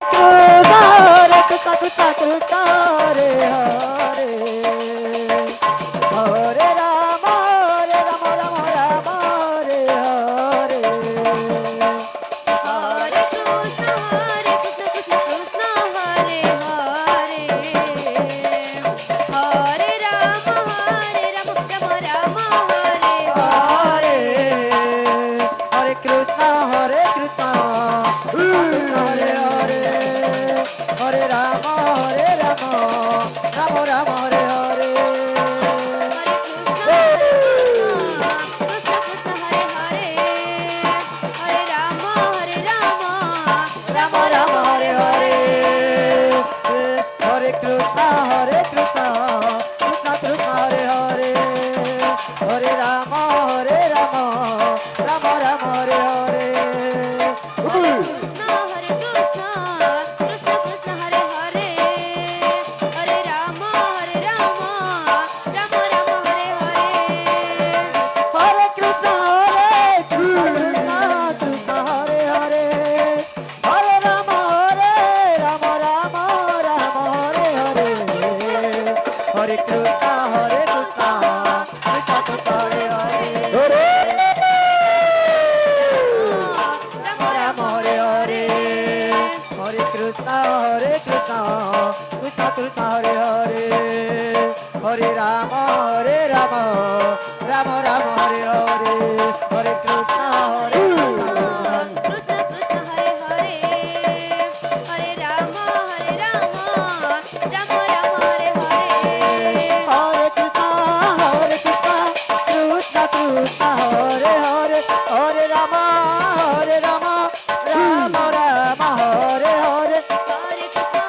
Hare Krishna, Krishna Krishna, Hare Hare, Hare Rama, Rama Rama, Hare Hare. Hare Krishna, Krishna Krishna, Hare Hare, Hare Rama, Rama Rama, Hare Hare. Hare Krishna, Hare Krishna, Krishna Hare Hare, Hare Rama, Rama Rama, Hare Hare. Hare Krishna, Krishna Krishna, Hare Hare, Hare Rama, Rama Rama Rama, Rama, Hare Hare Hare. Hare. Hare Krishna, Krishna Krishna, Hare Hare, Hare Rama, Rama Rama, Hare Hare. Hare Krishna, Krishna Krishna, Hare Hare, Hare Rama, Rama Rama, Hare Hare. Hare Krishna, Krishna Krishna, Hare Hare, Hare Rama, Rama, Rama Hare Hare. Hare Krishna, Krishna Krishna, Hare Hare, Rama Rama Rama, Hare Hare Hare. Hare. Hare Krishna, Krishna Krishna, Hare Hare, Hare Rama, Rama Rama, Hare Hare. Hare Krishna, Krishna Krishna, Hare Hare, Hare Rama, Rama Rama, Hare Hare. Hare Krishna,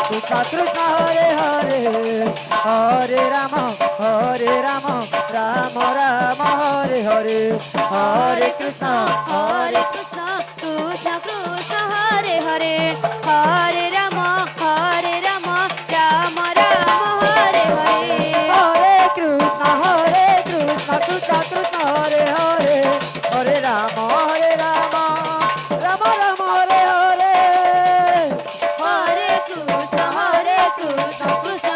Krishna Krishna, Hare Hare, Hare Rama, Rama Rama, Hare Hare. Hare Krishna, Krishna Krishna, Hare Hare, Hare Rama, Rama Rama, Hare Hare Hare. Hare Krishna, Krishna Krishna, Hare Hare, Hare Rama, Rama Rama, Hare Hare. Hare Krishna, Hare Krishna, Krishna Krishna, Hare Hare, Hare Rama, Rama Rama, Hare Hare. Hare Krishna, Krishna Krishna, Hare Hare, Hare Rama, Rama Rama, Hare Hare. Hare Krishna, Krishna Krishna,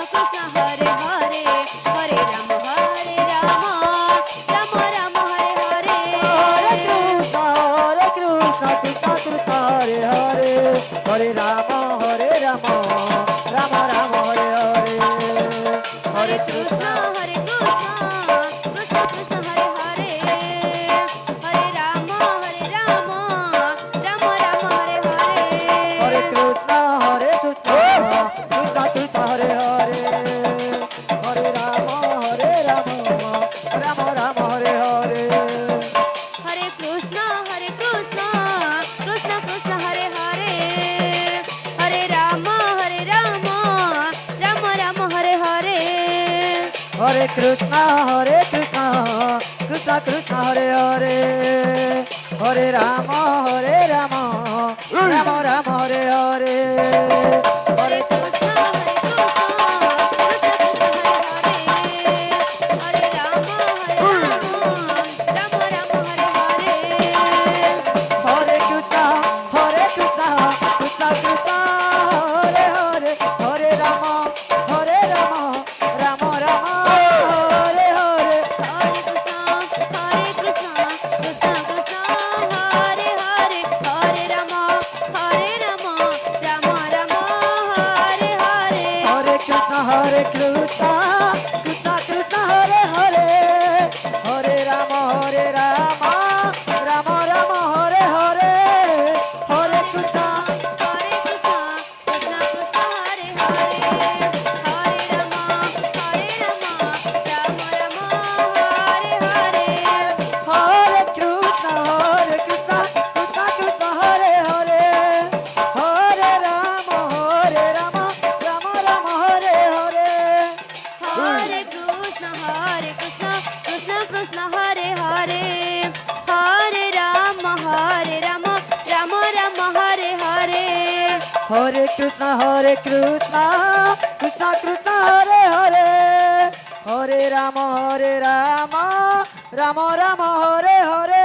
Hare Hare, Hare Rama, Rama Rama, Hare Hare. Hare Krishna, Krishna Krishna, Hare Hare, Hare Rama, Rama Rama, Hare Hare. Hare Krishna, Krishna Krishna, Hare Hare, Hare Rama, Rama Rama, Hare Hare. Hare Krishna, Krishna Krishna, Hare Hare, Hare Rama, Rama Rama, Hare Hare. Hare Krishna, Krishna Krishna, Hare Hare, Hare Rama, Rama Rama, Hare Hare. Hare Krishna, Krishna Krishna, Hare Hare, Hare Rama, Rama Rama, Hare Hare. Hare Krishna, Krishna Krishna, Hare Hare, Hare Rama, Rama Rama, Hare Hare. Hare Krishna, Krishna Krishna, Hare Hare, Hare Rama, Rama Rama, Hare Hare. Hare Krishna, Krishna Krishna, Hare Hare, Hare Rama, Rama Rama, Hare Hare. Hare Krishna, Krishna Krishna, Hare Hare, Hare Rama, Rama Rama, Hare Hare. Hare Krishna, Krishna Krishna, Hare Hare, Hare Rama, Rama Rama, Hare Hare. Hare Krishna, Krishna Krishna, Hare Hare, Hare Rama, Rama Rama, Hare Hare. Hare Krishna, Krishna Krishna, Hare Hare, Hare Rama, Rama Rama, Hare Hare. Hare Krishna, Krishna Krishna, Ram Ram Ram Ram Hare Hare